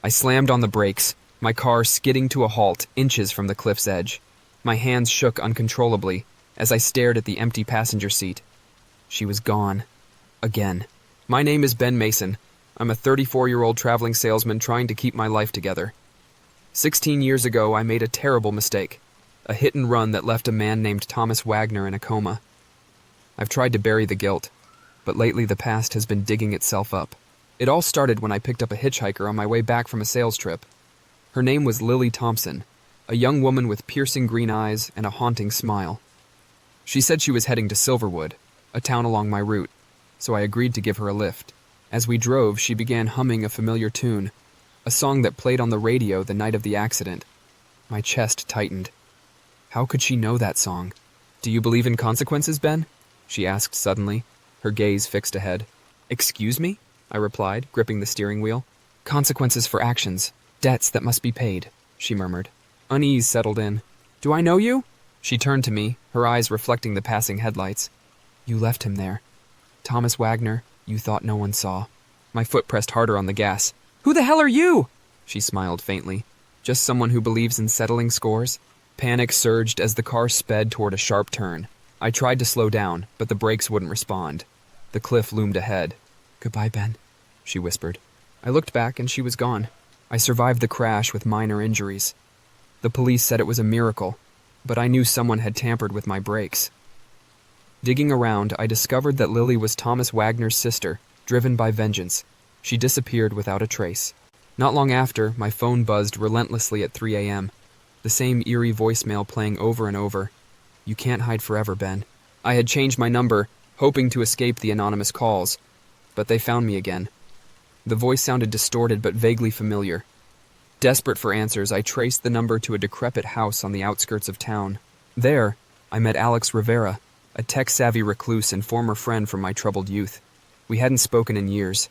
I slammed on the brakes, my car skidding to a halt inches from the cliff's edge. My hands shook uncontrollably as I stared at the empty passenger seat. She was gone. Again. My name is Ben Mason. I'm a 34-year-old traveling salesman trying to keep my life together. 16 years ago, I made a terrible mistake. A hit and run that left a man named Thomas Wagner in a coma. I've tried to bury the guilt, but lately the past has been digging itself up. It all started when I picked up a hitchhiker on my way back from a sales trip. Her name was Lily Thompson, a young woman with piercing green eyes and a haunting smile. She said she was heading to Silverwood, a town along my route, so I agreed to give her a lift. As we drove, she began humming a familiar tune, a song that played on the radio the night of the accident. My chest tightened. How could she know that song? "Do you believe in consequences, Ben?" she asked suddenly, her gaze fixed ahead. "Excuse me?" I replied, gripping the steering wheel. "Consequences for actions, debts that must be paid," she murmured. Unease settled in. "Do I know you?" She turned to me, her eyes reflecting the passing headlights. "You left him there. Thomas Wagner, you thought no one saw." My foot pressed harder on the gas. "Who the hell are you?" She smiled faintly. "Just someone who believes in settling scores." Panic surged as the car sped toward a sharp turn. I tried to slow down, but the brakes wouldn't respond. The cliff loomed ahead. "Goodbye, Ben," she whispered. I looked back and she was gone. I survived the crash with minor injuries. The police said it was a miracle, but I knew someone had tampered with my brakes. Digging around, I discovered that Lily was Thomas Wagner's sister, driven by vengeance. She disappeared without a trace. Not long after, my phone buzzed relentlessly at 3 a.m., the same eerie voicemail playing over and over. "You can't hide forever, Ben." I had changed my number, hoping to escape the anonymous calls, but they found me again. The voice sounded distorted but vaguely familiar. Desperate for answers, I traced the number to a decrepit house on the outskirts of town. There, I met Alex Rivera, a tech-savvy recluse and former friend from my troubled youth. We hadn't spoken in years.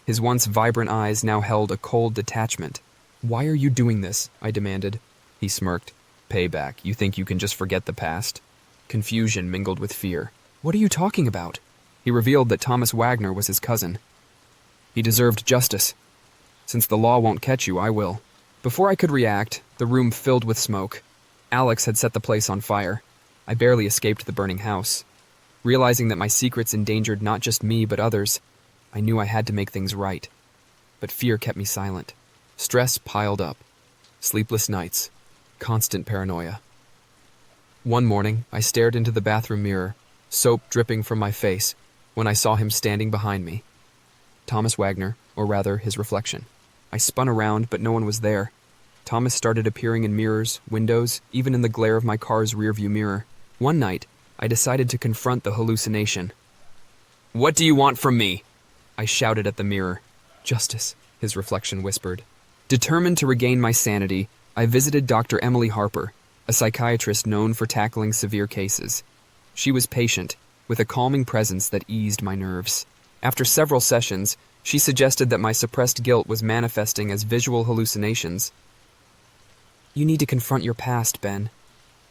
His once vibrant eyes now held a cold detachment. "Why are you doing this?" I demanded. He smirked. "Payback. You think you can just forget the past?" Confusion mingled with fear. "What are you talking about?" He revealed that Thomas Wagner was his cousin. He deserved justice. "Since the law won't catch you, I will." Before I could react, the room filled with smoke. Alex had set the place on fire. I barely escaped the burning house. Realizing that my secrets endangered not just me but others, I knew I had to make things right. But fear kept me silent. Stress piled up. Sleepless nights. Constant paranoia. One morning, I stared into the bathroom mirror, soap dripping from my face, when I saw him standing behind me. Thomas Wagner, or rather, his reflection. I spun around, but no one was there. Thomas started appearing in mirrors, windows, even in the glare of my car's rearview mirror. One night, I decided to confront the hallucination. "What do you want from me?" I shouted at the mirror. "Justice," his reflection whispered. Determined to regain my sanity, I visited Dr. Emily Harper, a psychiatrist known for tackling severe cases. She was patient, with a calming presence that eased my nerves. After several sessions, she suggested that my suppressed guilt was manifesting as visual hallucinations. "You need to confront your past, Ben,"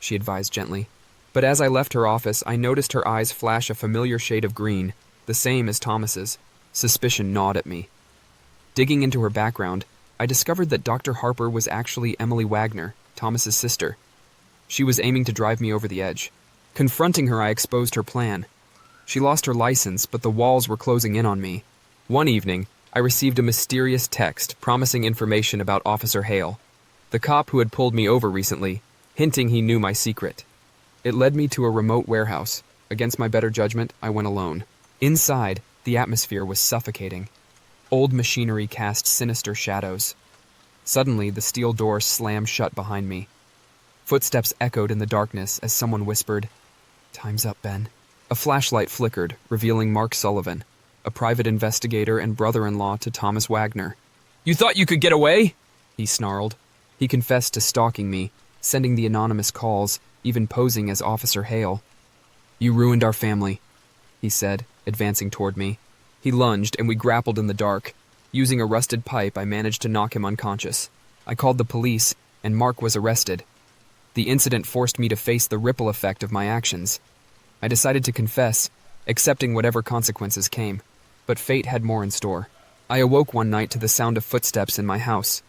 she advised gently. But as I left her office, I noticed her eyes flash a familiar shade of green, the same as Thomas's. Suspicion gnawed at me. Digging into her background, I discovered that Dr. Harper was actually Emily Wagner, Thomas's sister. She was aiming to drive me over the edge. Confronting her, I exposed her plan. She lost her license, but the walls were closing in on me. One evening, I received a mysterious text promising information about Officer Hale, the cop who had pulled me over recently, hinting he knew my secret. It led me to a remote warehouse. Against my better judgment, I went alone. Inside, the atmosphere was suffocating. Old machinery cast sinister shadows. Suddenly, the steel door slammed shut behind me. Footsteps echoed in the darkness as someone whispered, "Time's up, Ben." A flashlight flickered, revealing Mark Sullivan, a private investigator and brother-in-law to Thomas Wagner. "You thought you could get away?" he snarled. He confessed to stalking me, sending the anonymous calls, even posing as Officer Hale. "You ruined our family," he said, advancing toward me. He lunged, and we grappled in the dark. Using a rusted pipe, I managed to knock him unconscious. I called the police, and Mark was arrested. The incident forced me to face the ripple effect of my actions. I decided to confess, accepting whatever consequences came, but fate had more in store. I awoke one night to the sound of footsteps in my house.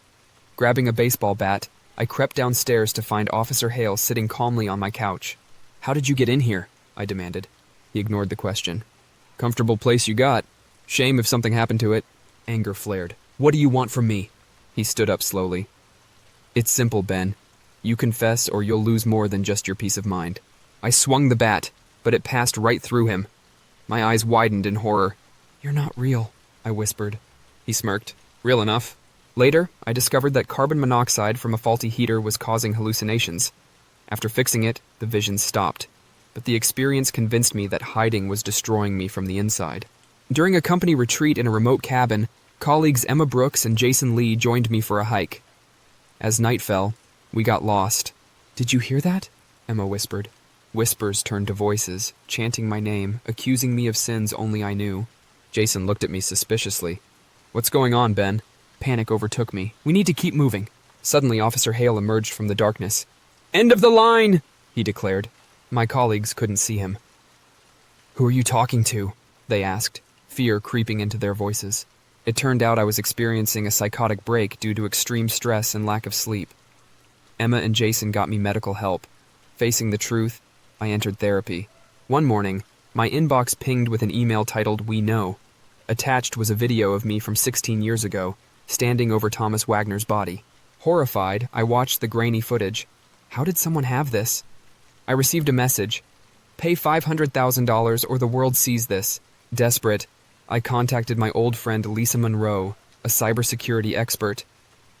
Grabbing a baseball bat, I crept downstairs to find Officer Hale sitting calmly on my couch. "How did you get in here?" I demanded. He ignored the question. "Comfortable place you got. Shame if something happened to it." Anger flared. "What do you want from me?" He stood up slowly. "It's simple, Ben. You confess or you'll lose more than just your peace of mind." I swung the bat, but it passed right through him. My eyes widened in horror. "You're not real," I whispered. He smirked. "Real enough." Later, I discovered that carbon monoxide from a faulty heater was causing hallucinations. After fixing it, the visions stopped. But the experience convinced me that hiding was destroying me from the inside. During a company retreat in a remote cabin, colleagues Emma Brooks and Jason Lee joined me for a hike. As night fell, we got lost. "Did you hear that?" Emma whispered. Whispers turned to voices, chanting my name, accusing me of sins only I knew. Jason looked at me suspiciously. "What's going on, Ben?" Panic overtook me. "We need to keep moving." Suddenly, Officer Hale emerged from the darkness. "End of the line!" he declared. My colleagues couldn't see him. "Who are you talking to?" they asked, fear creeping into their voices. It turned out I was experiencing a psychotic break due to extreme stress and lack of sleep. Emma and Jason got me medical help. Facing the truth, I entered therapy. One morning, my inbox pinged with an email titled "We Know." Attached was a video of me from 16 years ago, standing over Thomas Wagner's body. Horrified, I watched the grainy footage. How did someone have this? I received a message. "Pay $500,000 or the world sees this." Desperate, I contacted my old friend Lisa Monroe, a cybersecurity expert.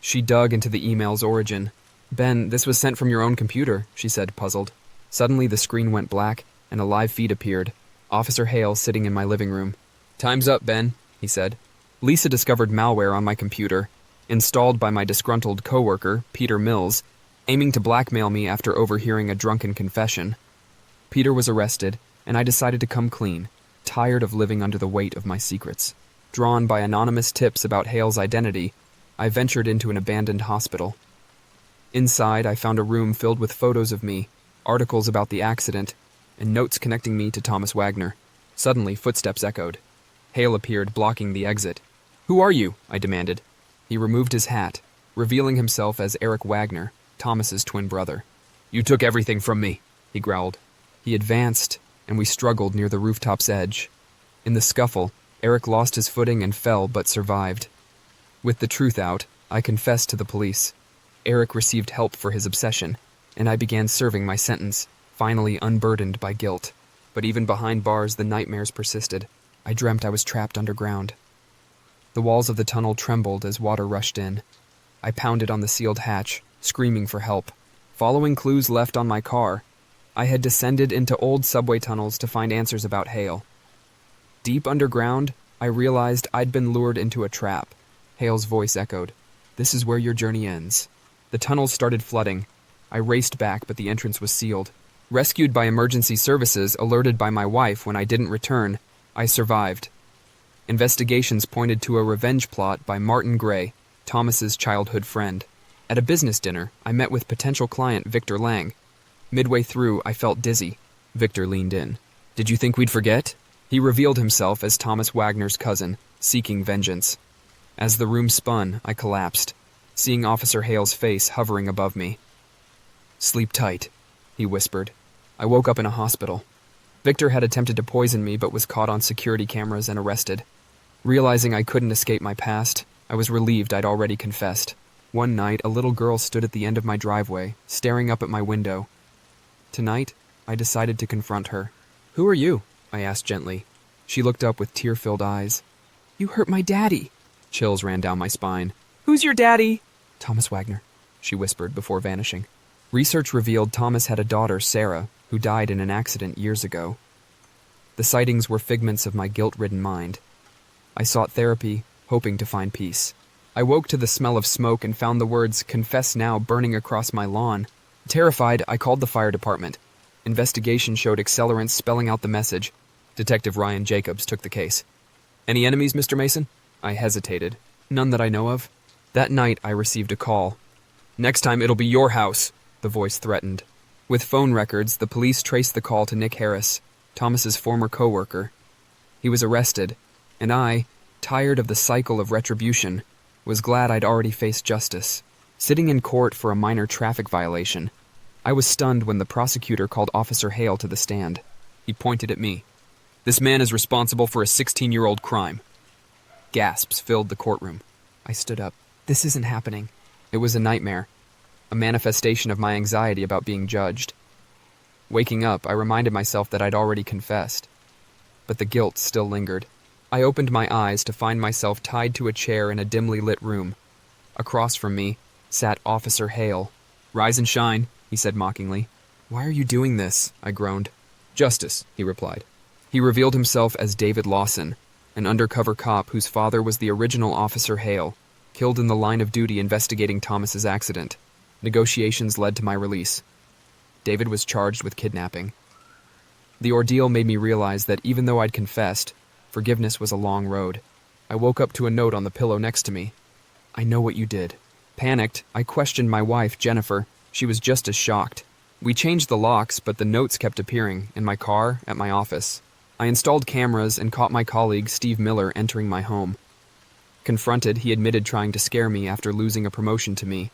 She dug into the email's origin. "Ben, this was sent from your own computer," she said, puzzled. Suddenly the screen went black, and a live feed appeared. Officer Hale sitting in my living room. "Time's up, Ben," he said. Lisa discovered malware on my computer, installed by my disgruntled coworker, Peter Mills, aiming to blackmail me after overhearing a drunken confession. Peter was arrested, and I decided to come clean, tired of living under the weight of my secrets. Drawn by anonymous tips about Hale's identity, I ventured into an abandoned hospital. Inside, I found a room filled with photos of me, articles about the accident, and notes connecting me to Thomas Wagner. Suddenly, footsteps echoed. Hale appeared, blocking the exit. "Who are you?" I demanded. He removed his hat, revealing himself as Eric Wagner, Thomas's twin brother. "You took everything from me," he growled. He advanced, and we struggled near the rooftop's edge. In the scuffle, Eric lost his footing and fell but survived. With the truth out, I confessed to the police. Eric received help for his obsession, and I began serving my sentence, finally unburdened by guilt. But even behind bars, the nightmares persisted. I dreamt I was trapped underground. The walls of the tunnel trembled as water rushed in. I pounded on the sealed hatch, screaming for help. Following clues left on my car, I had descended into old subway tunnels to find answers about Hale. Deep underground, I realized I'd been lured into a trap. Hale's voice echoed. "This is where your journey ends." The tunnels started flooding. I raced back, but the entrance was sealed. Rescued by emergency services, alerted by my wife when I didn't return, I survived. Investigations pointed to a revenge plot by Martin Gray, Thomas's childhood friend. At a business dinner, I met with potential client Victor Lang. Midway through, I felt dizzy. Victor leaned in. "Did you think we'd forget?" He revealed himself as Thomas Wagner's cousin, seeking vengeance. As the room spun, I collapsed, seeing Officer Hale's face hovering above me. "Sleep tight," he whispered. I woke up in a hospital. Victor had attempted to poison me but was caught on security cameras and arrested. Realizing I couldn't escape my past, I was relieved I'd already confessed. One night, a little girl stood at the end of my driveway, staring up at my window. Tonight, I decided to confront her. "Who are you?" I asked gently. She looked up with tear-filled eyes. "You hurt my daddy." Chills ran down my spine. "Who's your daddy?" "Thomas Wagner," she whispered before vanishing. Research revealed Thomas had a daughter, Sarah, who died in an accident years ago. The sightings were figments of my guilt-ridden mind. I sought therapy, hoping to find peace. I woke to the smell of smoke and found the words "confess now" burning across my lawn. Terrified, I called the fire department. Investigation showed accelerants spelling out the message. Detective Ryan Jacobs took the case. "Any enemies, Mr. Mason?" I hesitated. "None that I know of." That night, I received a call. "Next time, it'll be your house," the voice threatened. With phone records, the police traced the call to Nick Harris, Thomas's former co-worker. He was arrested, and I, tired of the cycle of retribution, was glad I'd already faced justice. Sitting in court for a minor traffic violation, I was stunned when the prosecutor called Officer Hale to the stand. He pointed at me. "This man is responsible for a 16-year-old crime." Gasps filled the courtroom. I stood up. This isn't happening. It was a nightmare, a manifestation of my anxiety about being judged. Waking up, I reminded myself that I'd already confessed, but the guilt still lingered. I opened my eyes to find myself tied to a chair in a dimly lit room. Across from me sat Officer Hale. "Rise and shine," he said mockingly. "Why are you doing this?" I groaned. "Justice," he replied. He revealed himself as David Lawson, an undercover cop whose father was the original Officer Hale, killed in the line of duty investigating Thomas's accident. Negotiations led to my release. David was charged with kidnapping. The ordeal made me realize that even though I'd confessed, forgiveness was a long road. I woke up to a note on the pillow next to me. "I know what you did." Panicked, I questioned my wife, Jennifer. She was just as shocked. We changed the locks, but the notes kept appearing, in my car, at my office. I installed cameras and caught my colleague, Steve Miller, entering my home. Confronted, he admitted trying to scare me after losing a promotion to me.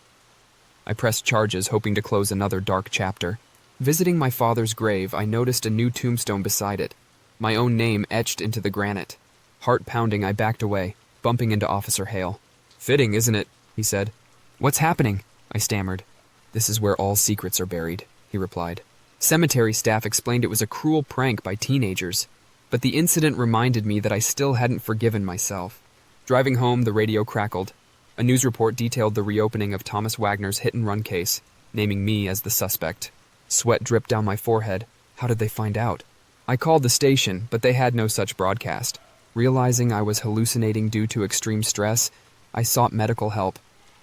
I pressed charges, hoping to close another dark chapter. Visiting my father's grave, I noticed a new tombstone beside it, my own name etched into the granite. Heart pounding, I backed away, bumping into Officer Hale. "Fitting, isn't it?" he said. "What's happening?" I stammered. "This is where all secrets are buried," he replied. Cemetery staff explained it was a cruel prank by teenagers, but the incident reminded me that I still hadn't forgiven myself. Driving home, the radio crackled. A news report detailed the reopening of Thomas Wagner's hit-and-run case, naming me as the suspect. Sweat dripped down my forehead. How did they find out? I called the station, but they had no such broadcast. Realizing I was hallucinating due to extreme stress, I sought medical help.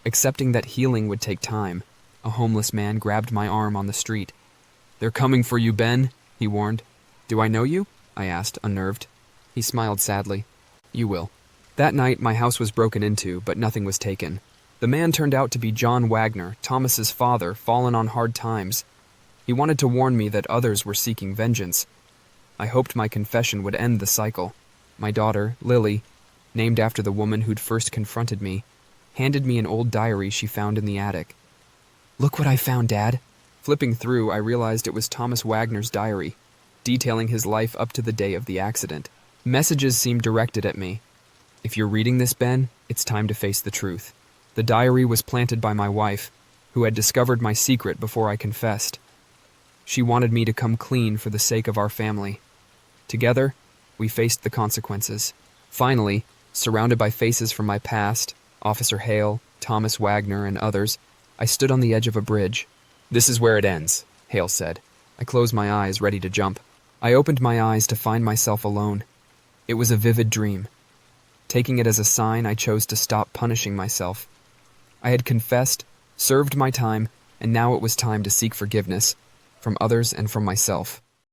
Accepting that healing would take time, a homeless man grabbed my arm on the street. "They're coming for you, Ben," he warned. "Do I know you?" I asked, unnerved. He smiled sadly. "You will." That night, my house was broken into, but nothing was taken. The man turned out to be John Wagner, Thomas's father, fallen on hard times. He wanted to warn me that others were seeking vengeance. I hoped my confession would end the cycle. My daughter, Lily, named after the woman who'd first confronted me, handed me an old diary she found in the attic. "Look what I found, Dad." Flipping through, I realized it was Thomas Wagner's diary, detailing his life up to the day of the accident. Messages seemed directed at me. "If you're reading this, Ben, it's time to face the truth." The diary was planted by my wife, who had discovered my secret before I confessed. She wanted me to come clean for the sake of our family. Together, we faced the consequences. Finally, surrounded by faces from my past, Officer Hale, Thomas Wagner, and others, I stood on the edge of a bridge. "This is where it ends," Hale said. I closed my eyes, ready to jump. I opened my eyes to find myself alone. It was a vivid dream. Taking it as a sign, I chose to stop punishing myself. I had confessed, served my time, and now it was time to seek forgiveness, from others and from myself.